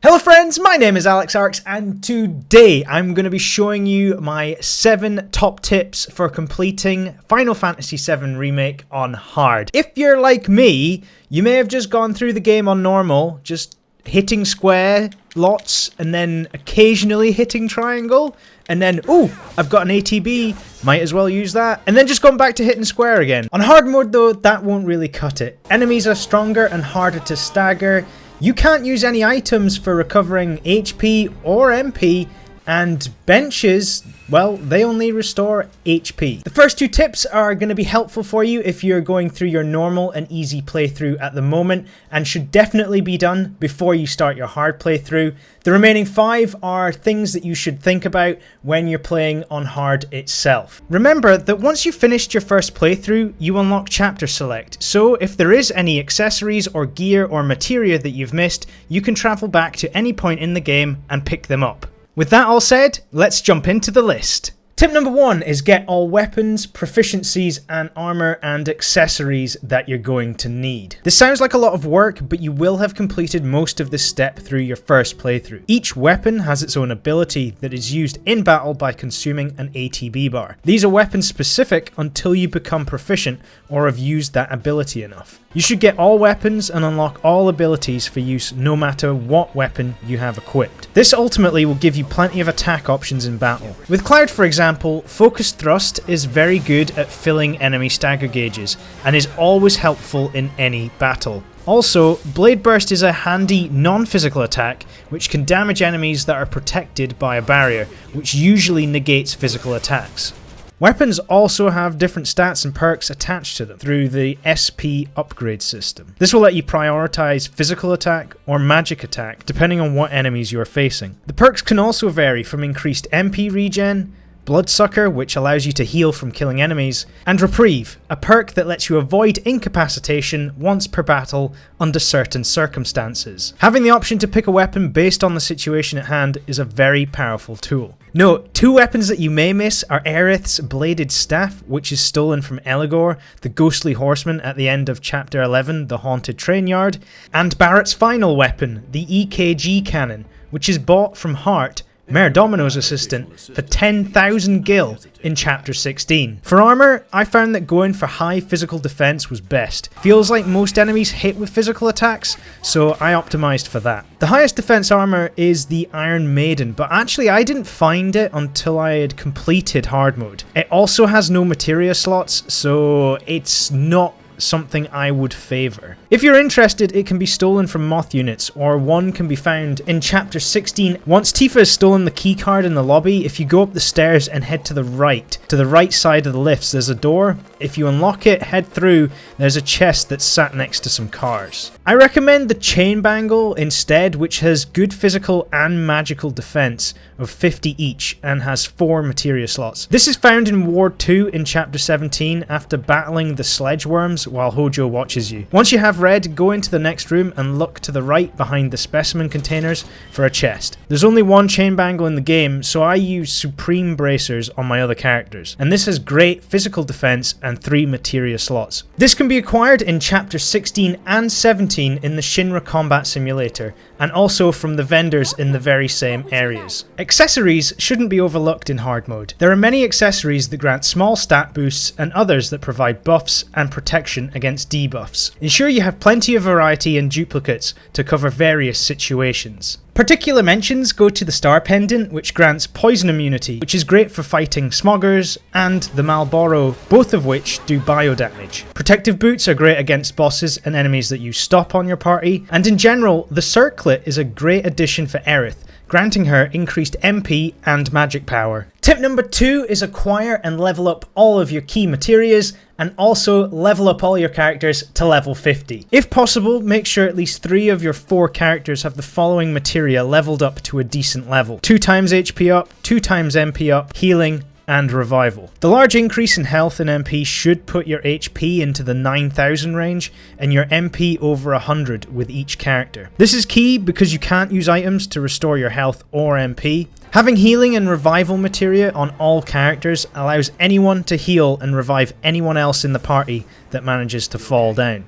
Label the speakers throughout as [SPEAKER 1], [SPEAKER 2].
[SPEAKER 1] Hello friends, my name is Alex Arks and today I'm going to be showing you my 7 top tips for completing Final Fantasy VII Remake on hard. If you're like me, you may have just gone through the game on normal, just hitting square lots and then occasionally hitting triangle and then, ooh, I've got an ATB, might as well use that, and then just gone back to hitting square again. On hard mode though, that won't really cut it. Enemies are stronger and harder to stagger. You can't use any items for recovering HP or MP, and benches, well, they only restore HP. The first 2 tips are going to be helpful for you if you're going through your normal and easy playthrough at the moment, and should definitely be done before you start your hard playthrough. The remaining 5 are things that you should think about when you're playing on hard itself. Remember that once you've finished your first playthrough, you unlock chapter select, so if there is any accessories or gear or materia that you've missed, you can travel back to any point in the game and pick them up. With that all said, let's jump into the list. Tip number 1 is get all weapons, proficiencies, and armor and accessories that you're going to need. This sounds like a lot of work, but you will have completed most of this step through your first playthrough. Each weapon has its own ability that is used in battle by consuming an ATB bar. These are weapon specific until you become proficient or have used that ability enough. You should get all weapons and unlock all abilities for use no matter what weapon you have equipped. This ultimately will give you plenty of attack options in battle. With Cloud, for example, Focused Thrust is very good at filling enemy stagger gauges and is always helpful in any battle. Also, Blade Burst is a handy non-physical attack which can damage enemies that are protected by a barrier, which usually negates physical attacks. Weapons also have different stats and perks attached to them through the SP upgrade system. This will let you prioritize physical attack or magic attack depending on what enemies you are facing. The perks can also vary from increased MP regen, Bloodsucker, which allows you to heal from killing enemies, and Reprieve, a perk that lets you avoid incapacitation once per battle under certain circumstances. Having the option to pick a weapon based on the situation at hand is a very powerful tool. Note, 2 weapons that you may miss are Aeith's Bladed Staff, which is stolen from Eligor, the ghostly horseman at the end of Chapter 11, the Haunted Train Yard, and Barret's final weapon, the EKG Cannon, which is bought from Hart, Mayor Domino's assistant, for 10,000 gil in Chapter 16. For armor, I found that going for high physical defense was best. Feels like most enemies hit with physical attacks, so I optimized for that. The highest defense armor is the Iron Maiden, but actually I didn't find it until I had completed hard mode. It also has no materia slots, so it's not something I would favour. If you're interested, it can be stolen from moth units, or one can be found in Chapter 16. Once Tifa has stolen the keycard in the lobby, if you go up the stairs and head to the right side of the lifts, there's a door. If you unlock it, head through, there's a chest that's sat next to some cars. I recommend the Chain Bangle instead, which has good physical and magical defense of 50 each and has 4 materia slots. This is found in Ward 2 in Chapter 17 after battling the sledge worms while Hojo watches you. Once you have red, go into the next room and look to the right behind the specimen containers for a chest. There's only 1 Chain Bangle in the game, so I use Supreme Bracers on my other characters, and this has great physical defense and 3 materia slots. This can be acquired in Chapter 16 and 17 in the Shinra Combat Simulator, and also from the vendors in the very same areas. Accessories shouldn't be overlooked in hard mode. There are many accessories that grant small stat boosts and others that provide buffs and protection against debuffs. Ensure you have plenty of variety and duplicates to cover various situations. Particular mentions go to the Star Pendant, which grants poison immunity, which is great for fighting smoggers, and the Malboro, both of which do bio damage. Protective boots are great against bosses and enemies that you stop on your party, and in general, the Circlet is a great addition for Aeith, granting her increased MP and magic power. Tip number 2 is acquire and level up all of your key materias, and also level up all your characters to level 50. If possible, make sure at least 3 of your 4 characters have the following materia leveled up to a decent level: 2 times HP up, 2 times MP up, healing, and revival. The large increase in health and MP should put your HP into the 9,000 range and your MP over 100 with each character. This is key because you can't use items to restore your health or MP. Having healing and revival materia on all characters allows anyone to heal and revive anyone else in the party that manages to fall down.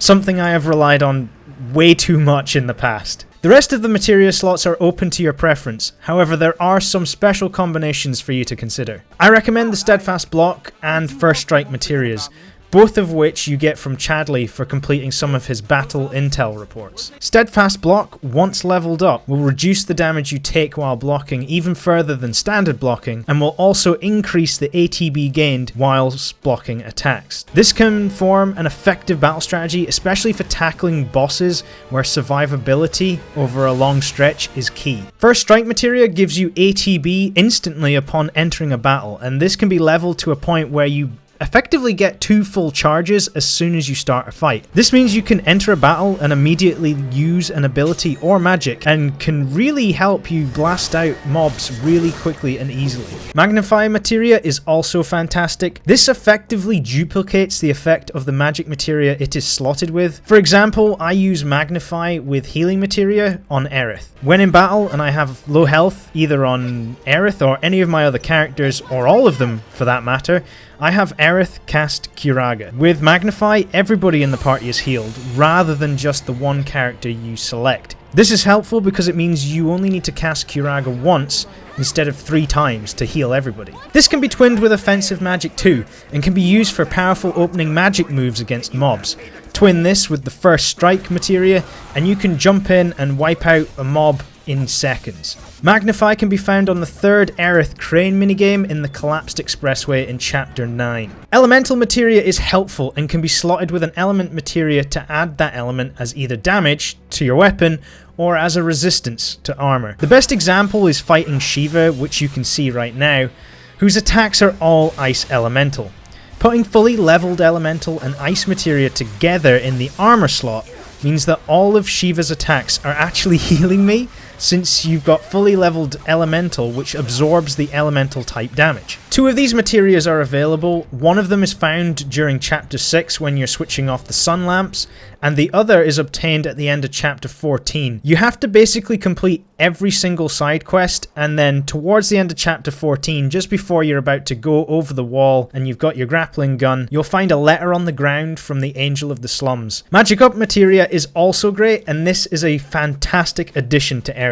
[SPEAKER 1] Something I have relied on way too much in the past. The rest of the materia slots are open to your preference, however there are some special combinations for you to consider. I recommend the Steadfast block and First Strike materias, both of which you get from Chadley for completing some of his battle intel reports. Steadfast block, once leveled up, will reduce the damage you take while blocking even further than standard blocking, and will also increase the ATB gained whilst blocking attacks. This can form an effective battle strategy, especially for tackling bosses where survivability over a long stretch is key. First Strike Materia gives you ATB instantly upon entering a battle, and this can be leveled to a point where you effectively get 2 full charges as soon as you start a fight. This means you can enter a battle and immediately use an ability or magic, and can really help you blast out mobs really quickly and easily. Magnify Materia is also fantastic. This effectively duplicates the effect of the magic materia it is slotted with. For example, I use Magnify with healing materia on Aeith. When in battle and I have low health, either on Aeith or any of my other characters, or all of them for that matter, I have Aeith cast Curaga. With Magnify, everybody in the party is healed, rather than just the one character you select. This is helpful because it means you only need to cast Curaga once instead of 3 times to heal everybody. This can be twinned with offensive magic too, and can be used for powerful opening magic moves against mobs. Twin this with the First Strike materia, and you can jump in and wipe out a mob in seconds. Magnify can be found on the 3rd Aeith Crane minigame in the Collapsed Expressway in Chapter 9. Elemental materia is helpful and can be slotted with an element materia to add that element as either damage to your weapon or as a resistance to armour. The best example is fighting Shiva, which you can see right now, whose attacks are all ice elemental. Putting fully leveled elemental and ice materia together in the armour slot means that all of Shiva's attacks are actually healing me, since you've got fully leveled elemental which absorbs the elemental type damage. 2 of these materias are available. One of them is found during Chapter 6 when you're switching off the sun lamps, and the other is obtained at the end of Chapter 14. You have to basically complete every single side quest, and then towards the end of Chapter 14, just before you're about to go over the wall and you've got your grappling gun, you'll find a letter on the ground from the Angel of the Slums. Magic Up Materia is also great, and this is a fantastic addition to Aeith.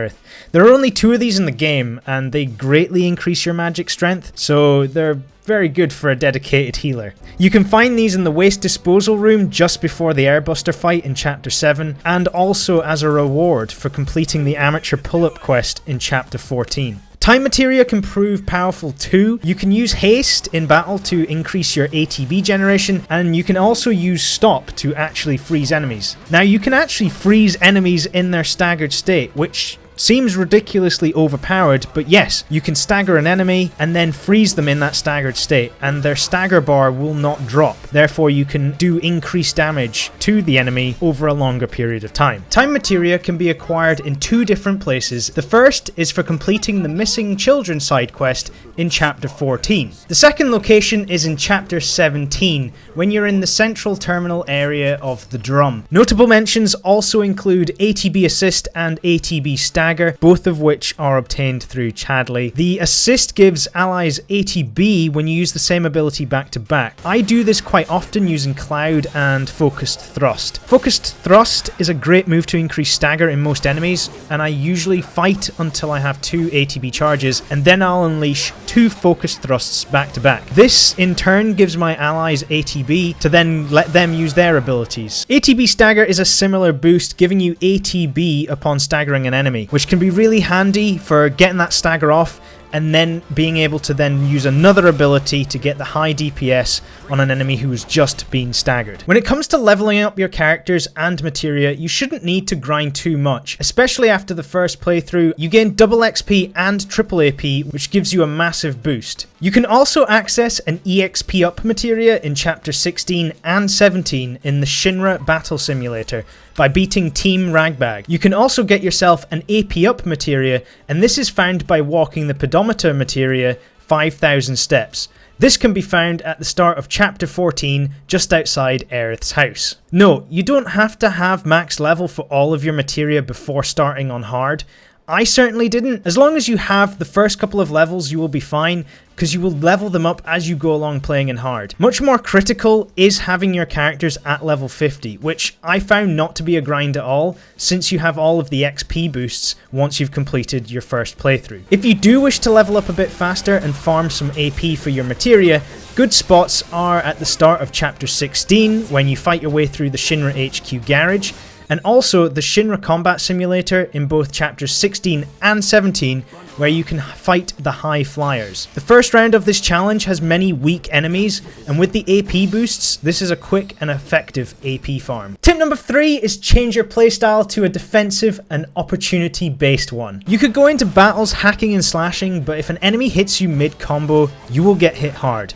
[SPEAKER 1] There are only 2 of these in the game, and they greatly increase your magic strength, so they're very good for a dedicated healer. You can find these in the waste disposal room just before the airbuster fight in Chapter 7, and also as a reward for completing the amateur pull-up quest in Chapter 14. Time materia can prove powerful too. You can use haste in battle to increase your ATB generation, and you can also use stop to actually freeze enemies. Now you can actually freeze enemies in their staggered state, which seems ridiculously overpowered, but yes, you can stagger an enemy and then freeze them in that staggered state, and their stagger bar will not drop. Therefore, you can do increased damage to the enemy over a longer period of time. Time materia can be acquired in 2 different places. The first is for completing the Missing Children side quest in Chapter 14. The second location is in Chapter 17, when you're in the central terminal area of the drum. Notable mentions also include ATB Assist and ATB Stagger, both of which are obtained through Chadley. The Assist gives allies ATB when you use the same ability back to back. I do this quite often using Cloud and Focused Thrust. Focused Thrust is a great move to increase stagger in most enemies, and I usually fight until I have 2 ATB charges, and then I'll unleash 2 Focused Thrusts back to back. This in turn gives my allies ATB to then let them use their abilities. ATB Stagger is a similar boost, giving you ATB upon staggering an enemy, which can be really handy for getting that stagger off and then being able to then use another ability to get the high DPS on an enemy who has just been staggered. When it comes to leveling up your characters and materia, you shouldn't need to grind too much, especially after the first playthrough. You gain double XP and triple AP, which gives you a massive boost. You can also access an EXP Up Materia in Chapter 16 and 17 in the Shinra Battle Simulator by beating Team Ragbag. You can also get yourself an AP Up Materia, and this is found by walking the Pedometer Materia 5,000 steps. This can be found at the start of Chapter 14, just outside Aerith's house. No, you don't have to have max level for all of your materia before starting on hard. I certainly didn't. As long as you have the first couple of levels, you will be fine, because you will level them up as you go along playing in hard. Much more critical is having your characters at level 50, which I found not to be a grind at all, since you have all of the XP boosts once you've completed your first playthrough. If you do wish to level up a bit faster and farm some AP for your materia, good spots are at the start of Chapter 16, when you fight your way through the Shinra HQ garage, and also the Shinra Combat Simulator in both Chapters 16 and 17, where you can fight the High Flyers. The first round of this challenge has many weak enemies, and with the AP boosts, this is a quick and effective AP farm. Tip number 3 is change your playstyle to a defensive and opportunity-based one. You could go into battles hacking and slashing, but if an enemy hits you mid-combo, you will get hit hard.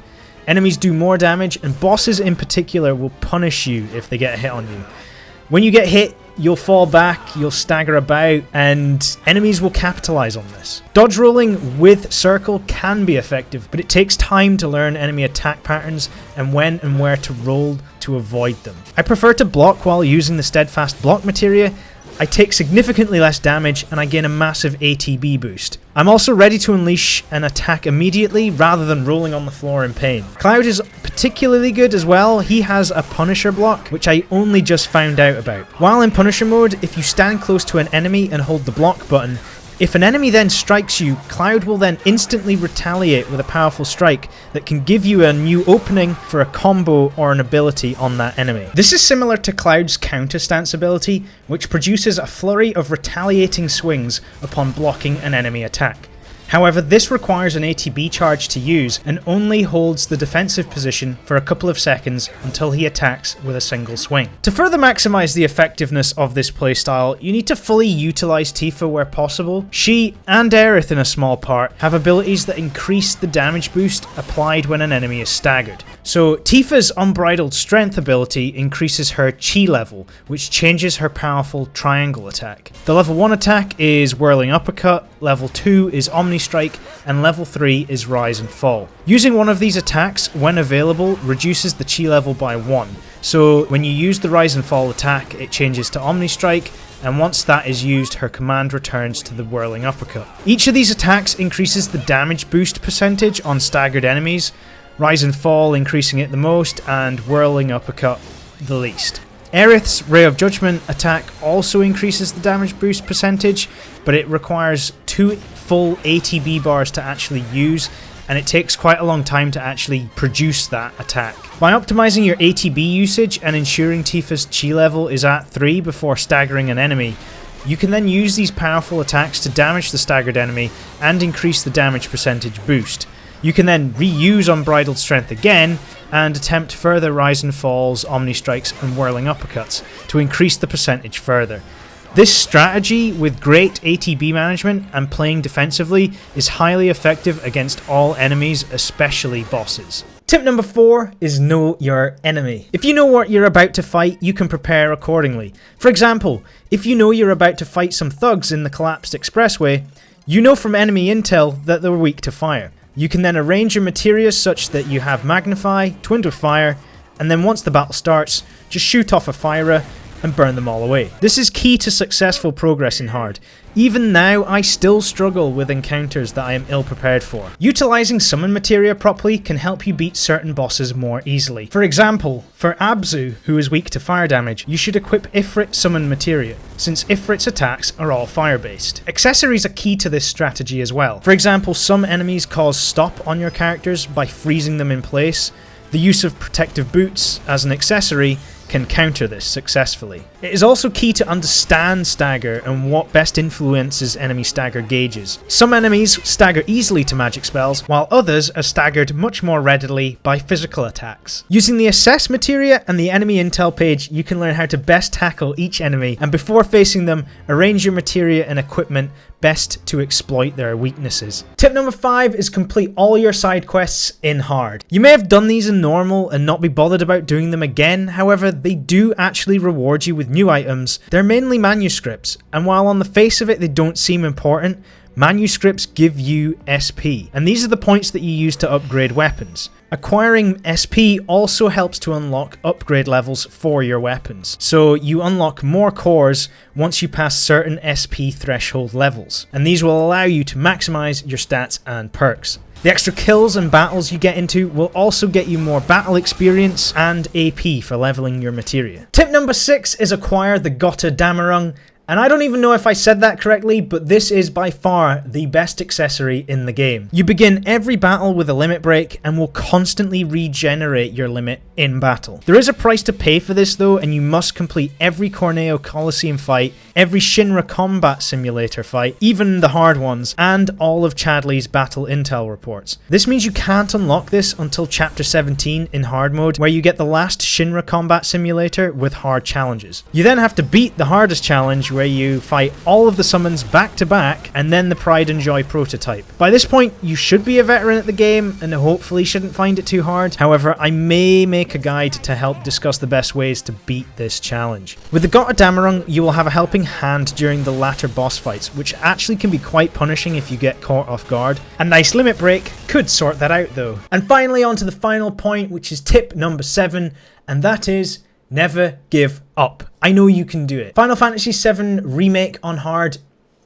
[SPEAKER 1] Enemies do more damage, and bosses in particular will punish you if they get a hit on you. When you get hit, you'll fall back, you'll stagger about, and enemies will capitalize on this. Dodge rolling with circle can be effective, but it takes time to learn enemy attack patterns and when and where to roll to avoid them. I prefer to block while using the Steadfast block materia. I take significantly less damage and I gain a massive ATB boost. I'm also ready to unleash an attack immediately rather than rolling on the floor in pain. Cloud is particularly good as well. He has a Punisher block, which I only just found out about. While in Punisher mode, if you stand close to an enemy and hold the block button, if an enemy then strikes you, Cloud will then instantly retaliate with a powerful strike that can give you a new opening for a combo or an ability on that enemy. This is similar to Cloud's Counterstance Ability, which produces a flurry of retaliating swings upon blocking an enemy attack. However, this requires an ATB charge to use and only holds the defensive position for a couple of seconds until he attacks with a single swing. To further maximize the effectiveness of this playstyle, you need to fully utilize Tifa where possible. She, and Aeith in a small part, have abilities that increase the damage boost applied when an enemy is staggered. So Tifa's Unbridled Strength ability increases her chi level, which changes her powerful triangle attack. The level 1 attack is Whirling Uppercut, level 2 is Omni Strike, and level 3 is Rise and Fall. Using one of these attacks, when available, reduces the chi level by 1. So when you use the Rise and Fall attack, it changes to Omni Strike, and once that is used, her command returns to the Whirling Uppercut. Each of these attacks increases the damage boost percentage on staggered enemies, Rise and Fall increasing it the most, and Whirling Uppercut the least. Aerith's Ray of Judgment attack also increases the damage boost percentage, but it requires 2 full ATB bars to actually use, and it takes quite a long time to actually produce that attack. By optimizing your ATB usage and ensuring Tifa's chi level is at 3 before staggering an enemy, you can then use these powerful attacks to damage the staggered enemy and increase the damage percentage boost. You can then reuse Unbridled Strength again and attempt further Rise and Falls, Omni Strikes and Whirling Uppercuts to increase the percentage further. This strategy, with great ATB management and playing defensively, is highly effective against all enemies, especially bosses. Tip number 4 is know your enemy. If you know what you're about to fight, you can prepare accordingly. For example, if you know you're about to fight some thugs in the collapsed expressway, you know from enemy intel that they're weak to fire. You can then arrange your materia such that you have Magnify, twinned with fire, and then once the battle starts, just shoot off a firer and burn them all away. This is key to successful progress in hard. Even now, I still struggle with encounters that I am ill prepared for. Utilizing summon materia properly can help you beat certain bosses more easily. For example, for Abzu, who is weak to fire damage, you should equip Ifrit summon materia, since Ifrit's attacks are all fire based. Accessories are key to this strategy as well. For example, some enemies cause stop on your characters by freezing them in place. The use of protective boots as an accessory can counter this successfully. It is also key to understand stagger and what best influences enemy stagger gauges. Some enemies stagger easily to magic spells, while others are staggered much more readily by physical attacks. Using the Assess Materia and the enemy intel page, you can learn how to best tackle each enemy, and before facing them, arrange your materia and equipment best to exploit their weaknesses. Tip number 5 is complete all your side quests in hard. You may have done these in normal and not be bothered about doing them again, however they do actually reward you with new items. They're mainly manuscripts, and while on the face of it they don't seem important, manuscripts give you SP, and these are the points that you use to upgrade weapons. Acquiring SP also helps to unlock upgrade levels for your weapons, so you unlock more cores once you pass certain SP threshold levels, and these will allow you to maximize your stats and perks. The extra kills and battles you get into will also get you more battle experience and AP for leveling your materia. Tip number 6 is acquire the Gotterdammerung. And I don't even know if I said that correctly, but this is by far the best accessory in the game. You begin every battle with a limit break and will constantly regenerate your limit in battle. There is a price to pay for this though, and you must complete every Corneo Coliseum fight, every Shinra Combat Simulator fight, even the hard ones, and all of Chadley's battle intel reports. This means you can't unlock this until Chapter 17 in hard mode, where you get the last Shinra Combat Simulator with hard challenges. You then have to beat the hardest challenge, where you fight all of the summons back to back, and then the Pride and Joy prototype. By this point, you should be a veteran at the game, and hopefully shouldn't find it too hard. However, I may make a guide to help discuss the best ways to beat this challenge. With the Gotterdammerung, you will have a helping hand during the latter boss fights, which actually can be quite punishing if you get caught off guard. A nice limit break could sort that out though. And finally, on to the final point, which is tip number 7, and that is never give up. I know you can do it. Final Fantasy VII Remake on hard,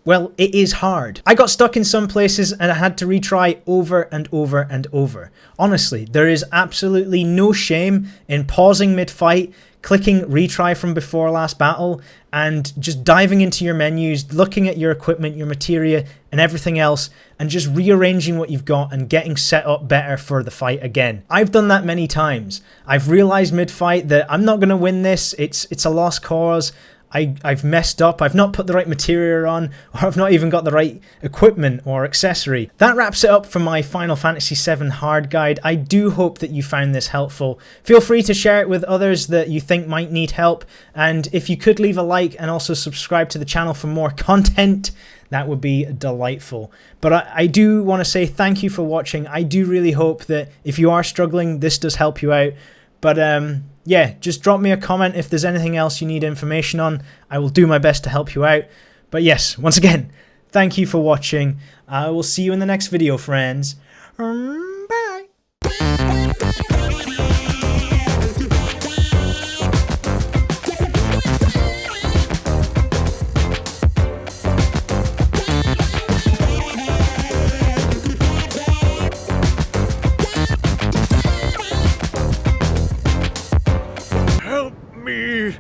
[SPEAKER 1] well, it is hard. I got stuck in some places and I had to retry over and over and over. Honestly, there is absolutely no shame in pausing mid-fight, clicking retry from before last battle, and just diving into your menus, looking at your equipment, your materia, and everything else, and just rearranging what you've got and getting set up better for the fight again. I've done that many times. I've realized mid-fight that I'm not going to win this, it's a lost cause, I've messed up, I've not put the right materia on, or I've not even got the right equipment or accessory. That wraps it up for my Final Fantasy VII hard guide. I do hope that you found this helpful. Feel free to share it with others that you think might need help, and if you could leave a like and also subscribe to the channel for more content, that would be delightful. But I do want to say thank you for watching. I do really hope that if you are struggling, this does help you out. But yeah, just drop me a comment if there's anything else you need information on. I will do my best to help you out. But yes, once again, thank you for watching. I will see you in the next video, friends.